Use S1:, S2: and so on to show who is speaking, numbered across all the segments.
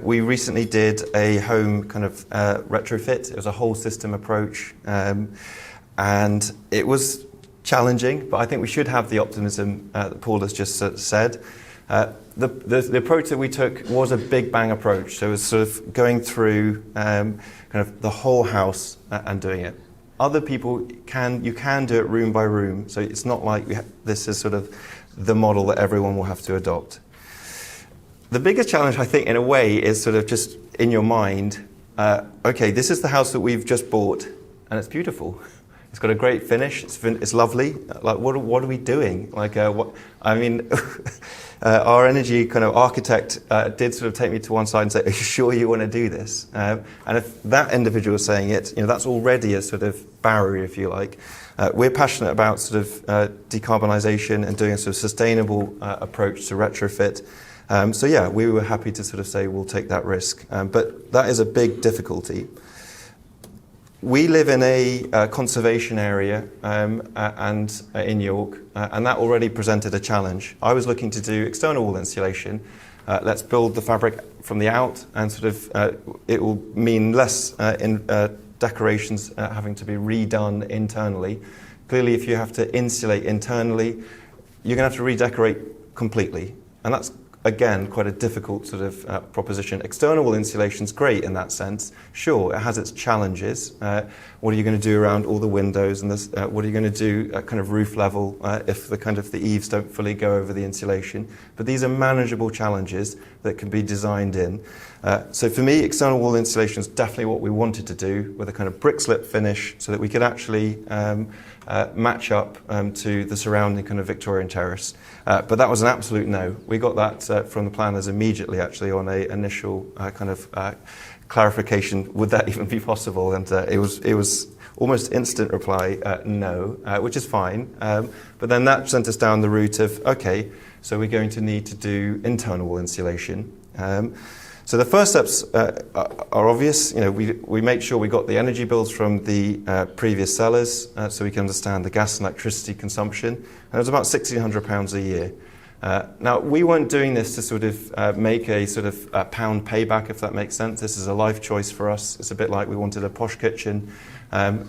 S1: We recently did a home kind of retrofit. It was a whole system approach, and it was challenging, but I think we should have the optimism that Paul has just said. The approach that we took was a big bang approach, so it was sort of going through kind of the whole house and doing it. Other people can do it room by room, so it's not like this is sort of the model that everyone will have to adopt. The biggest challenge, I think, in a way, is sort of just in your mind, okay, this is the house that we've just bought, and it's beautiful. It's got a great finish. It's lovely. Like, what are we doing? Like, our energy kind of architect did sort of take me to one side and say, "Are you sure you want to do this?" And if that individual is saying it, that's already a sort of barrier, if you like. We're passionate about sort of decarbonisation and doing a sort of sustainable approach to retrofit. So yeah, we were happy to sort of say we'll take that risk, but that is a big difficulty. We live in a conservation area and in York, and that already presented a challenge. I was looking to do external wall insulation. Let's build the fabric from the out, and sort of it will mean less decorations having to be redone internally. Clearly, if you have to insulate internally, you're going to have to redecorate completely, and that's again quite a difficult sort of proposition. External wall insulation is great in that sense. Sure, it has its challenges. What are you going to do around all the windows, and this, what are you going to do at kind of roof level if the eaves don't fully go over the insulation? But these are manageable challenges that can be designed in. So for me, external wall insulation is definitely what we wanted to do, with a kind of brick slip finish, so that we could actually match up to the surrounding kind of Victorian terrace. But that was an absolute no. We got that from the planners immediately, actually, on an initial kind of clarification, would that even be possible? And it was almost instant reply, no, which is fine. But then that sent us down the route of, okay, so we're going to need to do internal wall insulation. So the first steps are obvious. We make sure we got the energy bills from the previous sellers, so we can understand the gas and electricity consumption. And it was about £1,600 a year. Now, we weren't doing this to sort of make a sort of pound payback, if that makes sense. This is a life choice for us. It's a bit like we wanted a posh kitchen.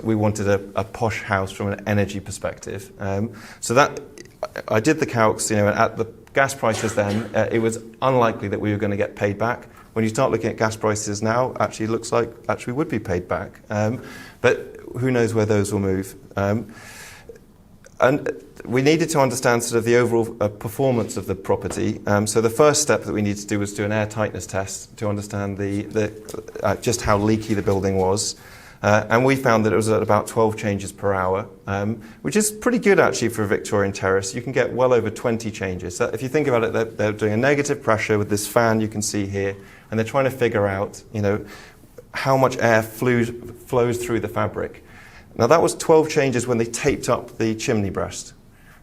S1: We wanted a posh house from an energy perspective. So that I did the calcs. At the gas prices then, it was unlikely that we were going to get paid back. When you start looking at gas prices now, actually it looks like we would be paid back. But who knows where those will move. And we needed to understand sort of the overall performance of the property. So the first step that we needed to do was do an air tightness test to understand just how leaky the building was. And we found that it was at about 12 changes per hour, which is pretty good actually for a Victorian terrace. You can get well over 20 changes. So if you think about it, they're doing a negative pressure with this fan you can see here, and they're trying to figure out, how much air flows through the fabric. Now that was 12 changes when they taped up the chimney breast.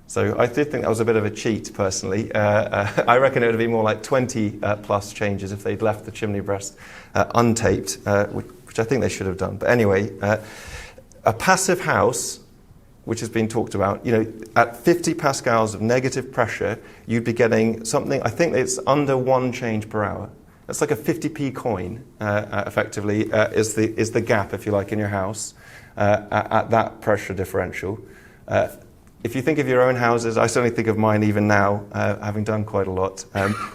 S1: So I did think that was a bit of a cheat, personally. I reckon it would be more like 20 plus changes if they'd left the chimney breast untaped, which I think they should have done. But anyway, a passive house, which has been talked about, at 50 pascals of negative pressure, you'd be getting something, I think it's under 1 change per hour. That's like a 50p coin, effectively, is the gap, if you like, in your house at that pressure differential. If you think of your own houses, I certainly think of mine even now, having done quite a lot,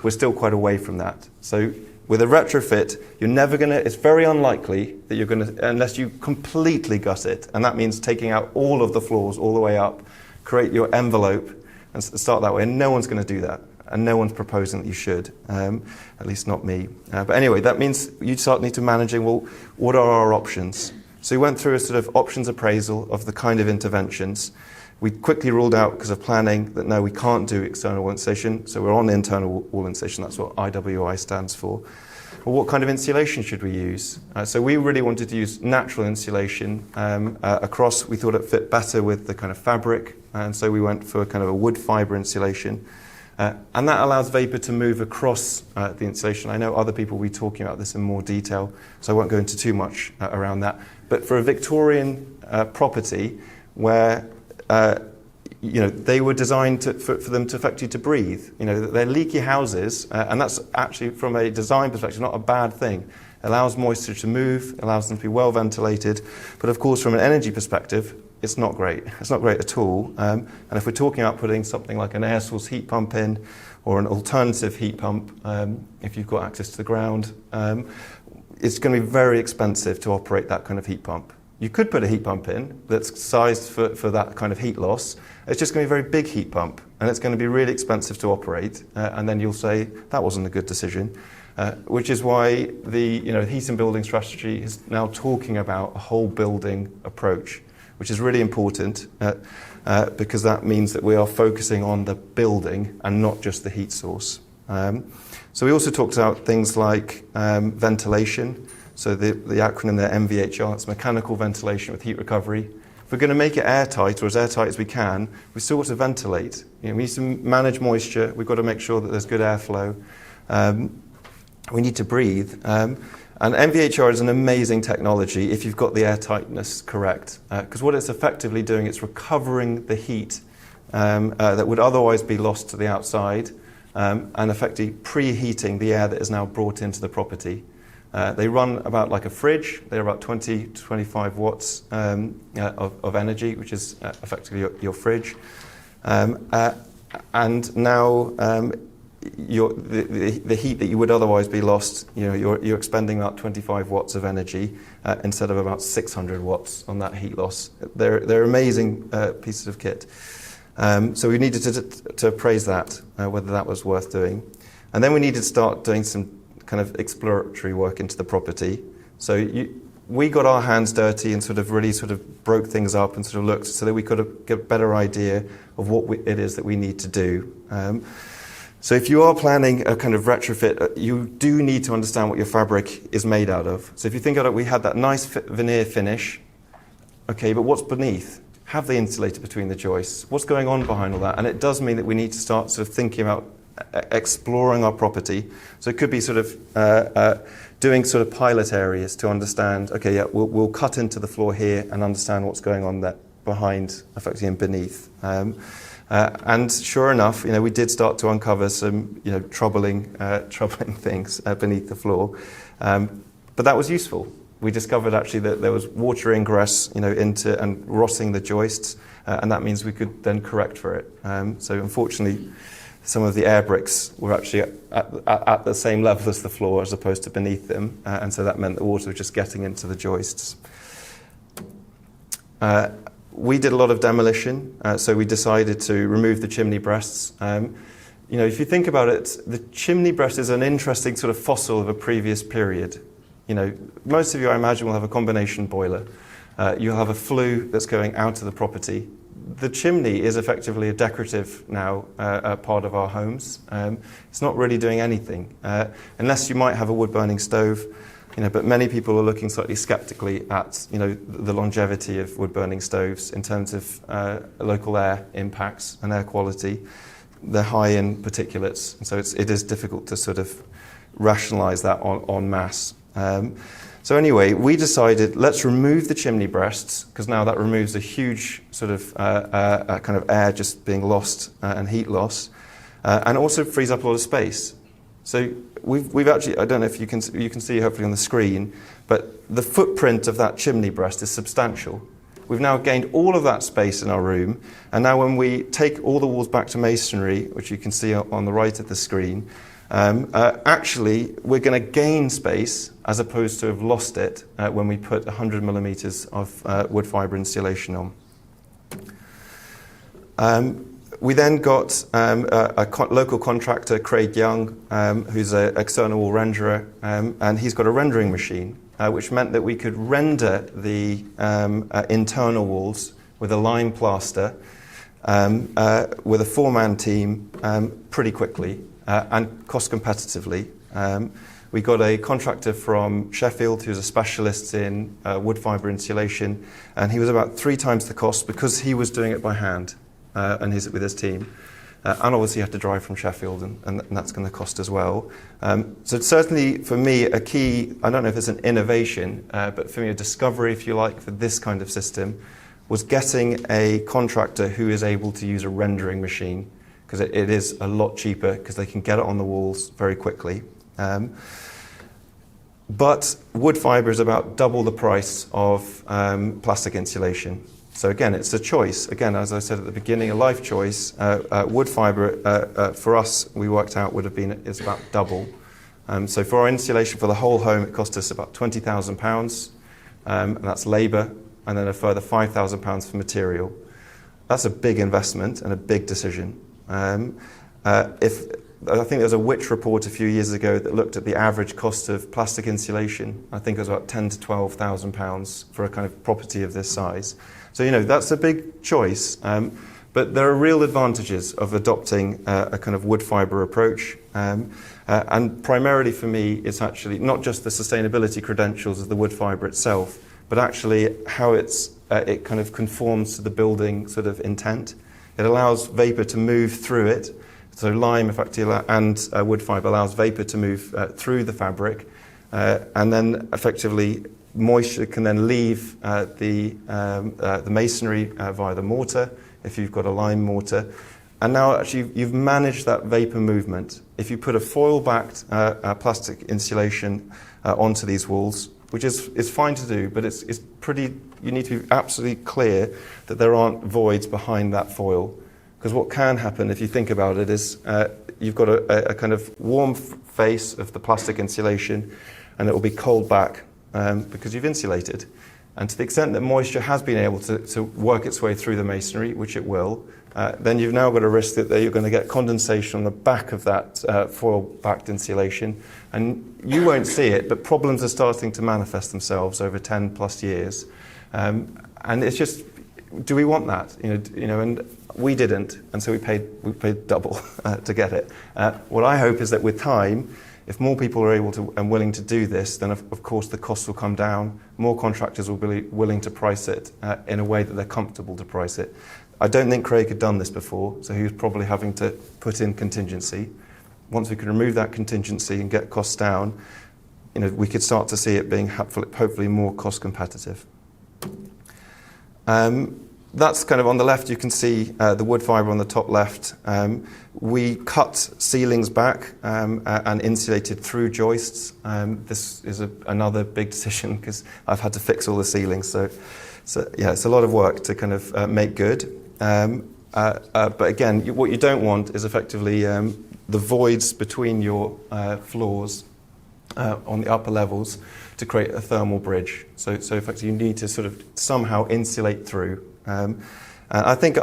S1: we're still quite away from that. So with a retrofit, it's very unlikely that you're going to, unless you completely gut it, and that means taking out all of the floors all the way up, create your envelope, and start that way, and no one's going to do that. And no one's proposing that you should, at least not me. But anyway, that means you start need to managing, well, what are our options? So we went through a sort of options appraisal of the kind of interventions. We quickly ruled out, because of planning, that no, we can't do external wall insulation, so we're on internal wall insulation. That's what IWI stands for. Well, what kind of insulation should we use? So we really wanted to use natural insulation across. We thought it fit better with the kind of fabric, and so we went for kind of a wood fibre insulation. And that allows vapour to move across the insulation. I know other people will be talking about this in more detail, so I won't go into too much around that. But for a Victorian property where they were designed for them to affect you to breathe. They're leaky houses, and that's actually, from a design perspective, not a bad thing. It allows moisture to move, allows them to be well ventilated, but of course from an energy perspective, it's not great. It's not great at all. And if we're talking about putting something like an air source heat pump in, or an alternative heat pump, if you've got access to the ground, it's going to be very expensive to operate that kind of heat pump. You could put a heat pump in that's sized for that kind of heat loss. It's just going to be a very big heat pump, and it's going to be really expensive to operate, and then you'll say, that wasn't a good decision. Which is why the heat and building strategy is now talking about a whole building approach, which is really important because that means that we are focusing on the building and not just the heat source. So we also talked about things like ventilation. So the acronym there, MVHR, it's mechanical ventilation with heat recovery. If we're going to make it airtight, or as airtight as we can, we still want to ventilate. We need to manage moisture. We've got to make sure that there's good airflow. We need to breathe. And MVHR is an amazing technology if you've got the air tightness correct. Because what it's effectively doing, it's recovering the heat that would otherwise be lost to the outside and effectively preheating the air that is now brought into the property. They run about like a fridge. They're about 20 to 25 watts of energy, which is effectively your fridge. And now the heat that you would otherwise be lost, you're expending about 25 watts of energy instead of about 600 watts on that heat loss. They're amazing pieces of kit. So we needed to appraise that, whether that was worth doing. And then we needed to start doing some kind of exploratory work into the property. So we got our hands dirty and really broke things up and looked so that we could get a better idea of what it is that we need to do. So if you are planning a kind of retrofit, you do need to understand what your fabric is made out of. So if you think about it, we had that nice veneer finish. Okay, but what's beneath? Have they insulated between the joists? What's going on behind all that? And it does mean that we need to start thinking about exploring our property. So it could be doing pilot areas to understand, okay, yeah, we'll cut into the floor here and understand what's going on there behind, effectively, and beneath. And sure enough, we did start to uncover some, troubling things beneath the floor. But that was useful. We discovered actually that there was water ingress, into and rotting the joists, and that means we could then correct for it. So unfortunately, some of the air bricks were actually at the same level as the floor as opposed to beneath them, and so that meant the water was just getting into the joists. We did a lot of demolition, so we decided to remove the chimney breasts. If you think about it, the chimney breast is an interesting fossil of a previous period. Most of you, I imagine, will have a combination boiler. You'll have a flue that's going out of the property. The chimney is effectively a decorative now part of our homes. It's not really doing anything, unless you might have a wood-burning stove. But many people are looking slightly sceptically at the longevity of wood-burning stoves in terms of local air impacts and air quality. They're high in particulates, and so it is difficult to rationalise that en masse. So anyway, we decided let's remove the chimney breasts, because now that removes a huge kind of air just being lost and heat loss, and also frees up a lot of space. So we've actually, I don't know if you can see hopefully on the screen, but the footprint of that chimney breast is substantial. We've now gained all of that space in our room, and now when we take all the walls back to masonry, which you can see on the right of the screen, actually we're going to gain space as opposed to have lost it when we put 100 millimeters of wood fibre insulation on. We then got a local contractor, Craig Young, who's an external wall renderer, and he's got a rendering machine, which meant that we could render the internal walls with a lime plaster with a four-man team pretty quickly and cost competitively. We got a contractor from Sheffield who's a specialist in wood fibre insulation, and he was about 3 times the cost because he was doing it by hand. And he's with his team. And obviously you have to drive from Sheffield, and that's going to cost as well. So it's certainly, for me, a key, I don't know if it's an innovation, but for me a discovery, if you like, for this kind of system was getting a contractor who is able to use a rendering machine, because it is a lot cheaper because they can get it on the walls very quickly. But wood fibre is about double the price of plastic insulation. So again, it's a choice. Again, as I said at the beginning, a life choice. Wood fibre, for us, we worked out it's about double. So for our insulation for the whole home, it cost us about £20,000, and that's labour, and then a further £5,000 for material. That's a big investment and a big decision. I think there was a Which report a few years ago that looked at the average cost of plastic insulation. I think it was about £10,000 to £12,000 for a kind of property of this size. So, that's a big choice. But there are real advantages of adopting a kind of wood fibre approach. And primarily for me, it's actually not just the sustainability credentials of the wood fibre itself, but actually how it kind of conforms to the building sort of intent. It allows vapour to move through it. So lime effectively and wood fibre allows vapour to move through the fabric, and then effectively moisture can then leave the masonry via the mortar, if you've got a lime mortar. And now actually you've managed that vapour movement. If you put a foil-backed plastic insulation onto these walls, which is fine to do, but it's pretty, you need to be absolutely clear that there aren't voids behind that foil. Because what can happen, if you think about it, is you've got a kind of warm face of the plastic insulation, and it will be cold back because you've insulated. And to the extent that moisture has been able to work its way through the masonry, which it will, then you've now got a risk that you're going to get condensation on the back of that foil-backed insulation. And you won't see it, but problems are starting to manifest themselves over 10 plus years. And it's just, do we want that? And we didn't, and so we paid double to get it. What I hope is that with time, if more people are able to and willing to do this, then of course the costs will come down. More contractors will be willing to price it in a way that they're comfortable to price it. I don't think Craig had done this before, so he was probably having to put in contingency. Once we could remove that contingency and get costs down, we could start to see it being hopefully more cost competitive. That's kind of on the left, you can see the wood fibre on the top left. We cut ceilings back and insulated through joists. This is another big decision because I've had to fix all the ceilings. So yeah, it's a lot of work to kind of make good. But again, what you don't want is effectively the voids between your floors on the upper levels to create a thermal bridge. So effectively you need to sort of somehow insulate through. And I think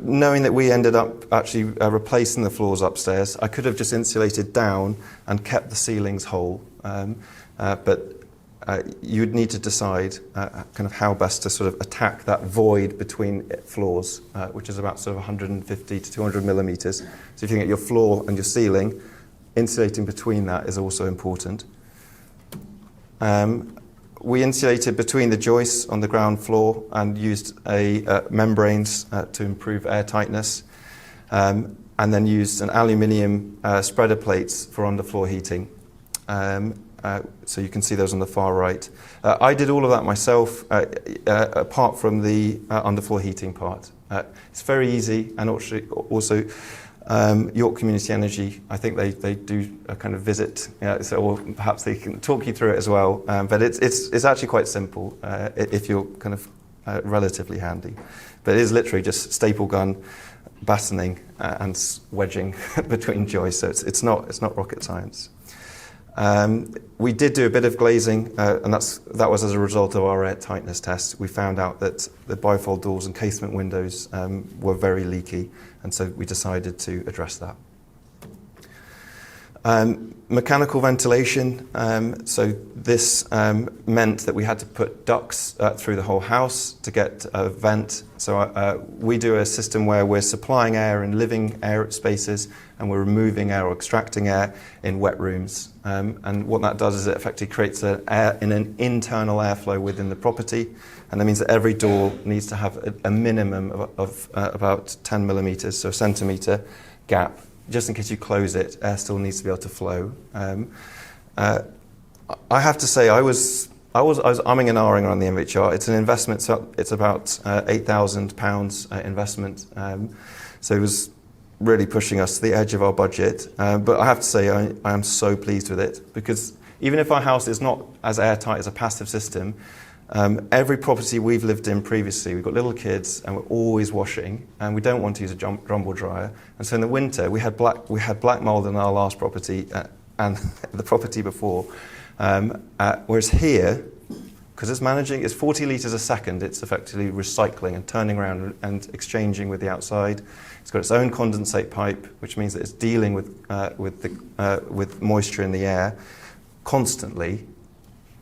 S1: knowing that we ended up actually replacing the floors upstairs, I could have just insulated down and kept the ceilings whole. But you'd need to decide kind of how best to sort of attack that void between floors, which is about sort of 150 to 200 millimetres. So if you think at your floor and your ceiling, insulating between that is also important. We insulated between the joists on the ground floor and used membranes to improve air tightness, and then used an aluminium spreader plates for underfloor heating. So you can see those on the far right. I did all of that myself, apart from the underfloor heating part. It's very easy, and also York Community Energy, I think they do a kind of visit, or perhaps they can talk you through it as well. But it's actually quite simple if you're kind of relatively handy. But it is literally just staple gun, batoning, and wedging between joists. So it's not rocket science. We did do a bit of glazing, and that was as a result of our air tightness test. We found out that the bifold doors and casement windows were very leaky, and so we decided to address that. Mechanical ventilation, so this meant that we had to put ducts through the whole house to get a vent. So we do a system where we're supplying air in living air spaces, and we're removing air or extracting air in wet rooms. And what that does is it effectively creates an internal airflow within the property, and that means that every door needs to have a minimum of about 10 millimetres, so a centimetre gap. Just in case you close it, air still needs to be able to flow. I have to say, I was I was umming and ahhing around the MVHR. It's an investment, so it's about £8,000 investment. So it was really pushing us to the edge of our budget. But I have to say, I am so pleased with it, because even if our house is not as airtight as a passive system, every property we've lived in previously, we've got little kids and we're always washing, and we don't want to use a drum ball dryer. And so in the winter, we had black mold in our last property and the property before. Whereas here, because it's 40 litres a second, it's effectively recycling and turning around and exchanging with the outside. It's got its own condensate pipe, which means that it's dealing with moisture in the air constantly.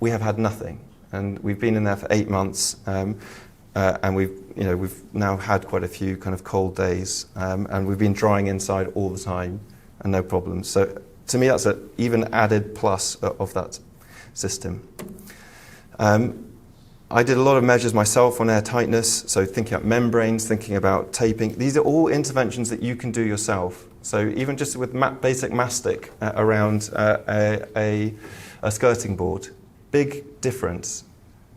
S1: We have had nothing, and we've been in there for 8 months, and we've now had quite a few kind of cold days, and we've been drying inside all the time and no problems. So to me, that's an even added plus of that system. I did a lot of measures myself on air tightness, so thinking about membranes, thinking about taping. These are all interventions that you can do yourself. So even just with basic mastic around a skirting board, big difference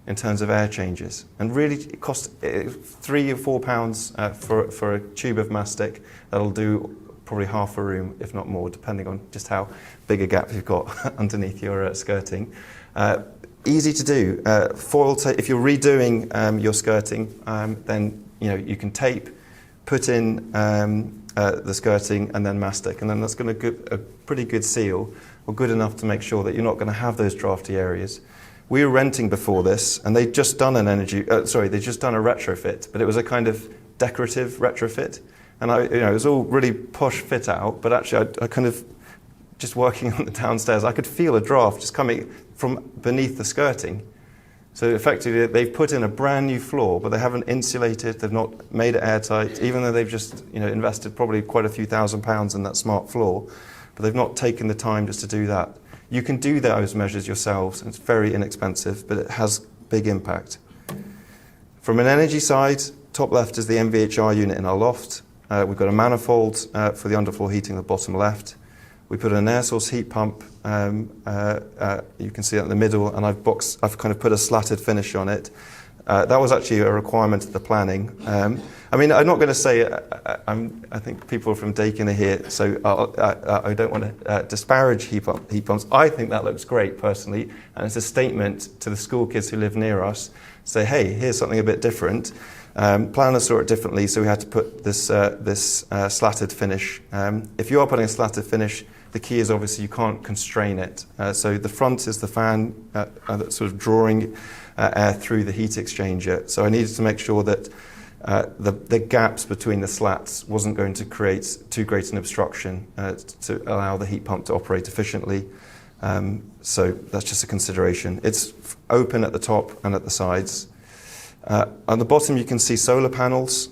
S1: in terms of air changes. And really it costs £3 or £4 for a tube of mastic. That'll do probably half a room, if not more, depending on just how big a gap you've got underneath your skirting. Easy to do. Foil tape. If you're redoing your skirting, then you can tape, put in the skirting, and then mastic, and then that's going to give a pretty good seal, or good enough to make sure that you're not going to have those drafty areas. We were renting before this, and they'd just done they'd just done a retrofit, but it was a kind of decorative retrofit, and it was all really posh fit out, but actually I kind of, just working on the downstairs, I could feel a draft just coming from beneath the skirting. So effectively, they've put in a brand new floor, but they haven't insulated, they've not made it airtight, even though they've just invested probably quite a few £1,000s in that smart floor, but they've not taken the time just to do that. You can do those measures yourselves, and it's very inexpensive, but it has big impact. From an energy side, top left is the MVHR unit in our loft. We've got a manifold for the underfloor heating at the bottom left. We put an air source heat pump, you can see it in the middle, and I've kind of put a slatted finish on it. That was actually a requirement of the planning. I'm not going to say, I think people from Dakin are here, so I don't want to disparage heat pumps. I think that looks great, personally, and it's a statement to the school kids who live near us, say, hey, here's something a bit different. Planners saw it differently, so we had to put this slatted finish. If you are putting a slatted finish, the key is obviously you can't constrain it. So the front is the fan that's sort of drawing air through the heat exchanger. So I needed to make sure that the gaps between the slats wasn't going to create too great an obstruction to allow the heat pump to operate efficiently. So that's just a consideration. It's open at the top and at the sides. On the bottom, you can see solar panels.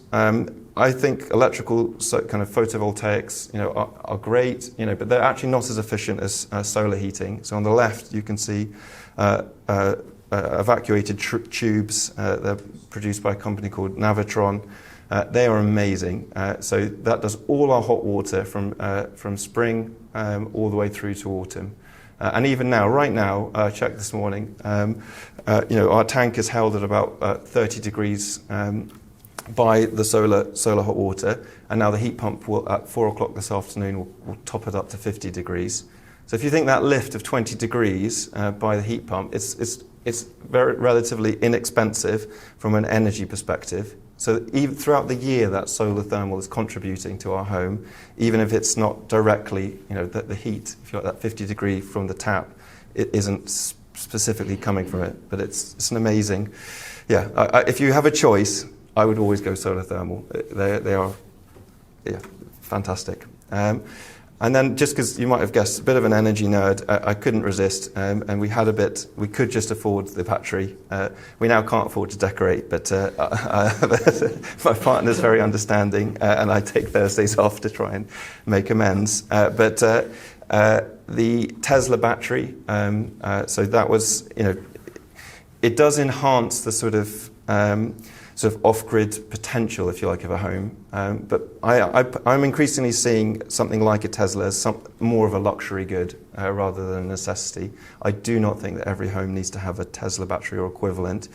S1: I think electrical kind of photovoltaics, are great, but they're actually not as efficient as solar heating. So on the left, you can see evacuated tubes. They're produced by a company called Navitron. They are amazing. So that does all our hot water from spring all the way through to autumn. And even now, right now, I checked this morning, our tank is held at about 30 degrees by the solar hot water, and now the heat pump will, at 4 o'clock this afternoon, will top it up to 50 degrees. So if you think that lift of 20 degrees by the heat pump, it's very relatively inexpensive from an energy perspective. So even throughout the year, that solar thermal is contributing to our home, even if it's not directly, the heat, if you like, that 50 degree from the tap, it isn't specifically coming from it, but it's an amazing, if you have a choice, I would always go solar thermal. They are, fantastic. And then, just because you might have guessed, a bit of an energy nerd, I couldn't resist, and we could just afford the battery. We now can't afford to decorate, but my partner's very understanding, and I take Thursdays off to try and make amends. But the Tesla battery, so that was, it does enhance the sort of sort of off-grid potential, if you like, of a home. But I'm increasingly seeing something like a Tesla as more of a luxury good rather than a necessity. I do not think that every home needs to have a Tesla battery or equivalent,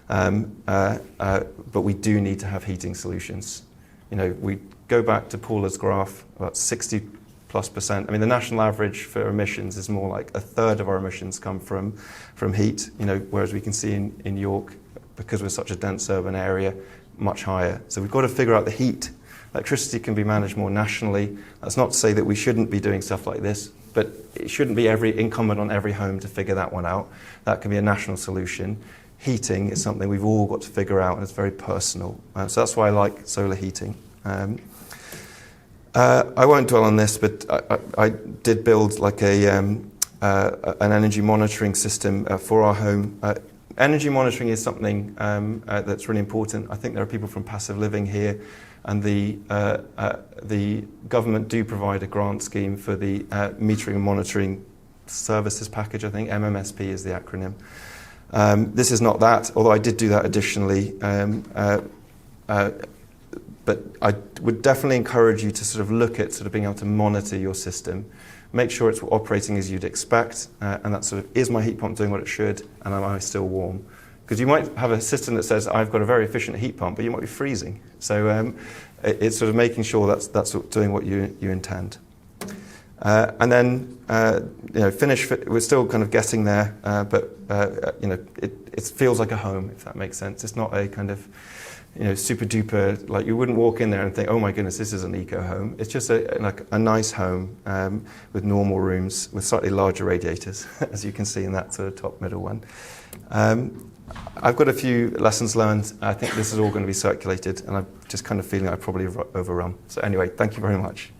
S1: but we do need to have heating solutions. We go back to Paula's graph, about 60+%. I mean, the national average for emissions is more like a third of our emissions come from heat, whereas we can see in York, because we're such a dense urban area, much higher. So we've got to figure out the heat. Electricity can be managed more nationally. That's not to say that we shouldn't be doing stuff like this, but it shouldn't be incumbent on every home to figure that one out. That can be a national solution. Heating is something we've all got to figure out, and it's very personal. So that's why I like solar heating. I won't dwell on this, but I did build like an energy monitoring system for our home. Energy monitoring is something that's really important. I think there are people from passive living here, and the government do provide a grant scheme for the metering and monitoring services package. I think MMSP is the acronym. This is not that, although I did do that additionally. But I would definitely encourage you to sort of look at sort of being able to monitor your system. Make sure it's operating as you'd expect, and that sort of, is my heat pump doing what it should, and am I still warm? Because you might have a system that says, I've got a very efficient heat pump, but you might be freezing. So it's sort of making sure that's doing what you intend. And then, finish, we're still kind of getting there, but it feels like a home, if that makes sense. It's not a kind of, super duper, like you wouldn't walk in there and think, oh my goodness, this is an eco home. It's just a nice home with normal rooms with slightly larger radiators, as you can see in that sort of top middle one. I've got a few lessons learned. I think this is all going to be circulated, and I'm just kind of feeling I probably overrun. So anyway, thank you very much.